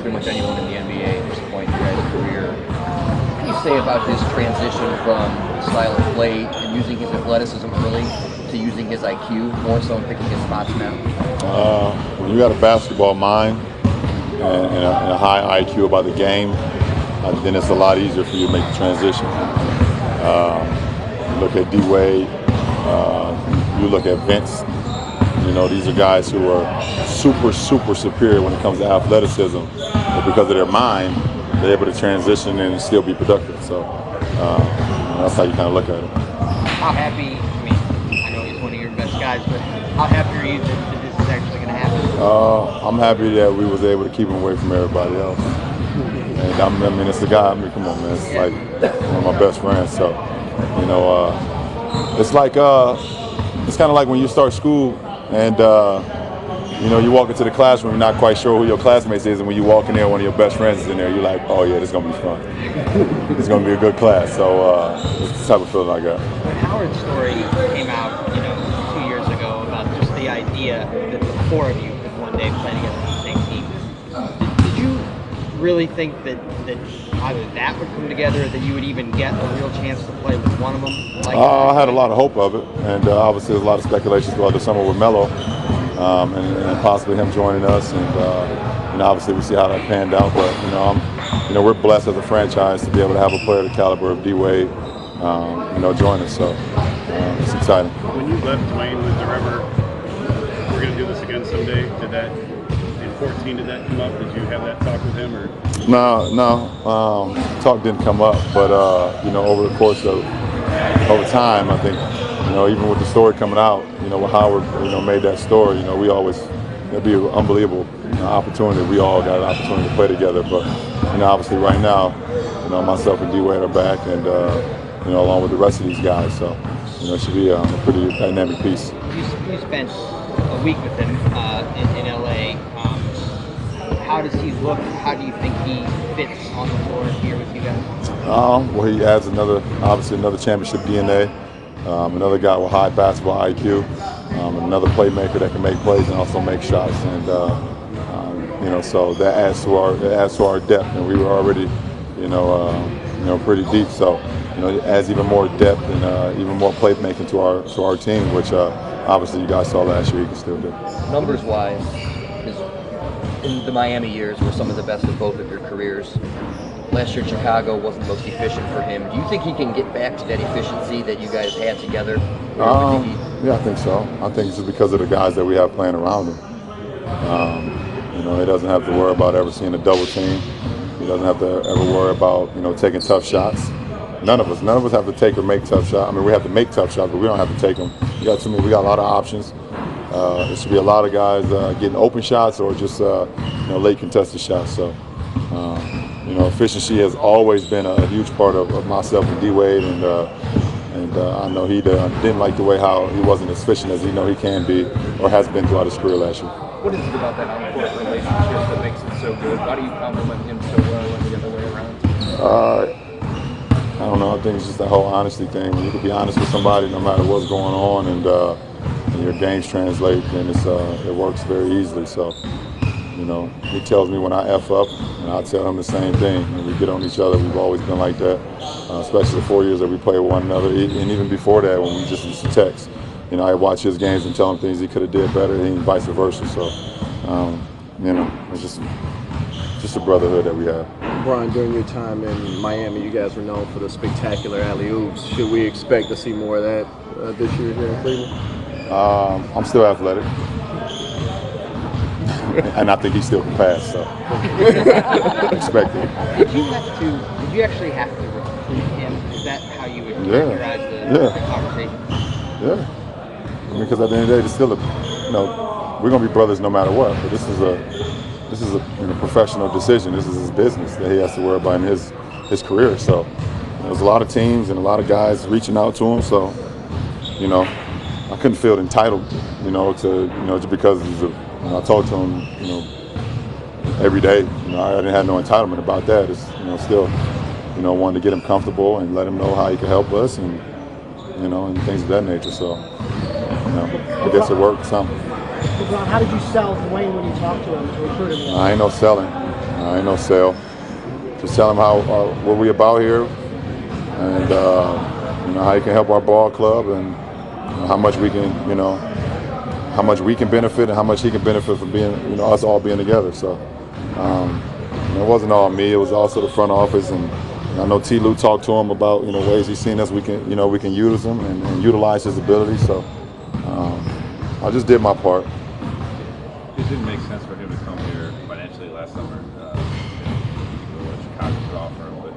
pretty much anyone in the NBA at this point in your guys' career. What can you say about his transition from style of play and using his athleticism early to using his IQ more so and picking his spots now? When you got a basketball mind and a high IQ about the game, then it's a lot easier for you to make the transition. You look at D-Wade, you look at Vince. You know, these are guys who are super, super superior when it comes to athleticism, but because of their mind, they're able to transition and still be productive. So that's how you kind of look at it. How happy, I know he's one of your best guys, but how happy are you that this is actually going to happen? I'm happy that we was able to keep him away from everybody else. And I mean, it's the guy. I mean, come on, man. It's like one of my best friends. So, you know, it's like it's kind of like when you start school and you know, you walk into the classroom, you're not quite sure who your classmates is, and when you walk in there, one of your best friends is in there, you're like, oh yeah, this is gonna be fun. It's gonna be a good class. So it's the type of feeling I got. When Howard's story came out, 2 years ago about just the idea that the four of you could one day play together on the same team, did you really think that either that would come together or that you would even get a real chance to play with one of them? I had a lot of hope of it, and obviously there's a lot of speculation throughout the summer with Melo, and possibly him joining us, and obviously we see how that panned out. But we're blessed as a franchise to be able to have a player the caliber of D-Wade, join us. So it's exciting. When you left Dwayne with the river, we're going to do this again someday. Did that in 2014? Did that come up? Did you have that talk with him, or? No. Talk didn't come up, but over the course of time, I think, even with the story coming out, with Howard, made that story, we always, it'd be an unbelievable opportunity. We all got an opportunity to play together, but obviously right now, myself and D-Wade are back, and along with the rest of these guys, so it should be a pretty dynamic piece. You spent a week with him in LA. How does he look? How do you think he fits on the floor here with you guys? Well, he adds obviously another championship DNA, another guy with high basketball IQ, another playmaker that can make plays and also make shots, and so that adds to our depth, and we were already, pretty deep, so it adds even more depth and even more playmaking to our team, which obviously you guys saw last year. He can still do. Numbers-wise, in the Miami years were some of the best of both of your careers. Last year in Chicago wasn't the most efficient for him. Do you think he can get back to that efficiency that you guys had together? Yeah, I think so. I think it's just because of the guys that we have playing around him. He doesn't have to worry about ever seeing a double team. He doesn't have to ever worry about taking tough shots. None of us have to take or make tough shots. I mean, we have to make tough shots, but we don't have to take them. We got a lot of options. There should be a lot of guys getting open shots or just late contested shots. So efficiency has always been a huge part of myself and D-Wade, and I know he didn't like the way how he wasn't as efficient as he can be or has been throughout his career last year. What is it about that on-court relationship that makes it so good? Why do you compliment him so well and the other way around? I don't know. I think it's just that whole honesty thing. You can be honest with somebody no matter what's going on, and your games translate, and it works very easily. So, he tells me when I F up, and I tell him the same thing. And we get on each other. We've always been like that, especially the 4 years that we play with one another, and even before that when we just used to text. I watch his games and tell him things he could have did better, and vice versa. So, it's just a brotherhood that we have. LeBron, during your time in Miami, you guys were known for the spectacular alley-oops. Should we expect to see more of that this year here in Cleveland? I'm still athletic, and I think he still can pass. So, expect it. Did you actually have to recruit him? Is that how you would characterize the conversation? Yeah. Because at the end of the day, it's still we're gonna be brothers no matter what. But this is a professional decision. This is his business that he has to worry about in his career. So there's a lot of teams and a lot of guys reaching out to him. So I couldn't feel entitled, just because I talked to him, every day. I didn't have no entitlement about that. It's still wanted to get him comfortable and let him know how he could help us and things of that nature. So I guess it worked some. LeBron, how did you sell Dwayne when you talked to him to recruit him? I ain't no selling. Ain't no sale. Just tell them what we about here, and how you can help our ball club, and how much we can, how much we can benefit, and how much he can benefit from being, us all being together. So it wasn't all me; it was also the front office, and I know T. Lou talked to him about ways he's seen us. We can use him and utilize his ability. So I just did my part. It didn't make sense for him to come here financially last summer. What Chicago's offering, but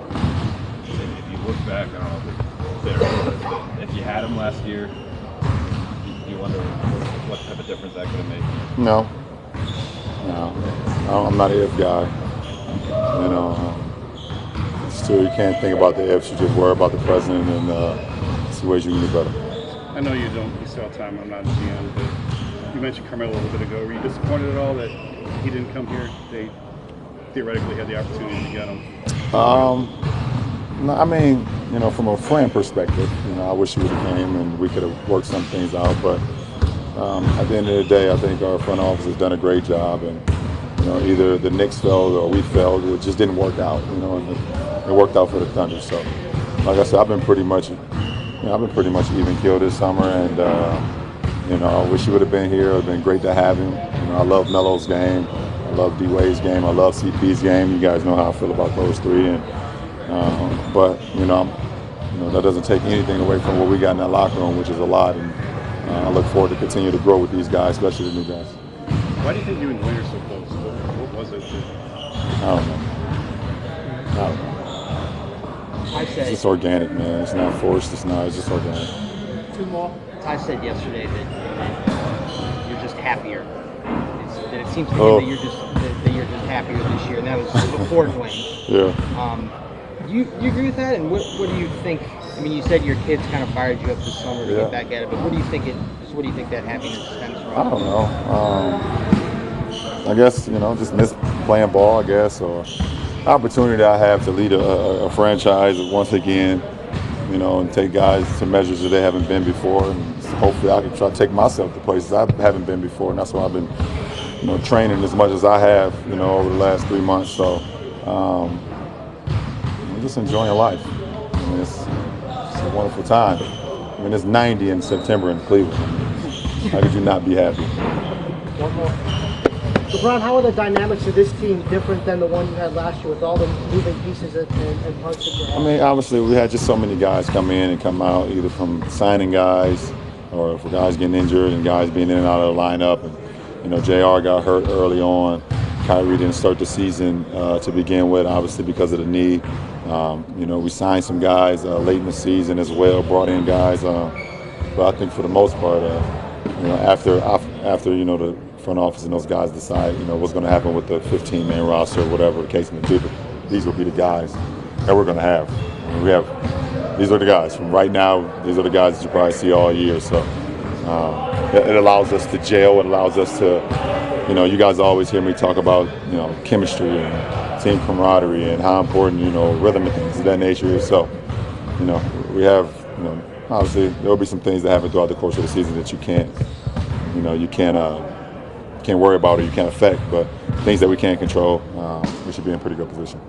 if you look back, I don't know if it's fair, but if you had him last year, you wonder what type of difference that could have made. No, I'm not an if guy. Still, you can't think about the ifs. You just worry about the present and see ways you can do better. I know you still have time. I'm not a GM, but you mentioned Carmelo a little bit ago. Were you disappointed at all that he didn't come here? They theoretically had the opportunity to get him. No, I mean, from a friend perspective, I wish he would have came and we could have worked some things out. But at the end of the day, I think our front office has done a great job, and either the Knicks failed or we failed. It just didn't work out. And it worked out for the Thunder. So, like I said, I've been pretty much even killed this summer, and I wish he would have been here. It would have been great to have him. I love Melo's game. I love D-Wade's game. I love CP's game. You guys know how I feel about those three. But that doesn't take anything away from what we got in that locker room, which is a lot. And I look forward to continue to grow with these guys, especially the new guys. Why do you think you and Wayne are so close? What was it? I don't know. It's just organic, man. It's not forced. It's just organic. Two more. Ty said yesterday that you're just happier. That it seems to him that you're just happier this year, and that was before Dwayne. Yeah. Do you agree with that? And what do you think? I mean, you said your kids kind of fired you up this summer to get back at it, but what do you think that happiness stems from? I don't know. I guess just miss playing ball. I guess, or opportunity I have to lead a franchise once again. And take guys to measures that they haven't been before, and hopefully I can try to take myself to places I haven't been before, and that's why I've been, training as much as I have, over the last 3 months. So, I'm just enjoying life. It's a wonderful time. It's 90 in September in Cleveland. How could you not be happy? One more. LeBron, how are the dynamics of this team different than the one you had last year with all the moving pieces and parts that you had? I mean, obviously, we had just so many guys come in and come out, either from signing guys or for guys getting injured and guys being in and out of the lineup. And, JR got hurt early on. Kyrie didn't start the season to begin with, obviously, because of the knee. We signed some guys late in the season as well, brought in guys. But I think for the most part, after the front office and those guys decide, what's going to happen with the 15-man roster or whatever the case may be. But these will be the guys that we're going to have. These are the guys from right now. These are the guys that you probably see all year. So it allows us to gel. It allows us to, you guys always hear me talk about, chemistry and team camaraderie and how important, rhythm and things of that nature is. So, we have, obviously there will be some things that happen throughout the course of the season that you can't worry about or you can't affect, but things that we can't control, we should be in a pretty good position.